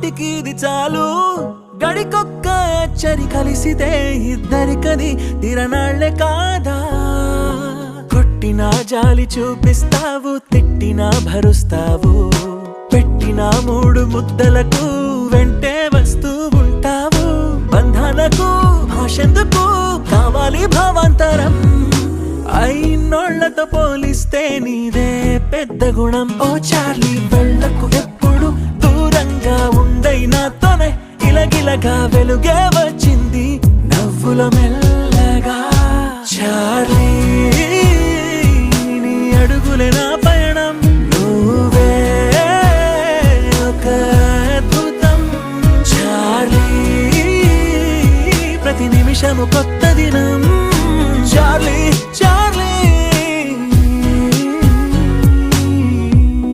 నూటికి ఇది చాలు గడికొక్క అచ్చరి కలిసితే ఇద్దరికది తిరనాళ్లే కాదా కొట్టినా జాలి చూపిస్తావు తిట్టినా భరుస్తావు పెట్టిన మూడు ముద్దలకు వెంటే వస్తూ ఉంటావు బంధాలకు భాషెందుకు కావాలి భావాంతరం అయినోళ్లతో పోలిస్తే నీదే పెద్ద గుణం ఓ చార్లీ వెళ్ళకు ఎప్పుడు దూరంగా ఉండై నాతోనే ఇలగిలగా వెలుగే వచ్చింది నవ్వుల మెల్లగా చార్లీ నీ అడుగులే నా పయనం నువ్వే ఒక అద్భుతం చార్లీ ప్రతి నిమిషము కొత్త దినం చార్లీ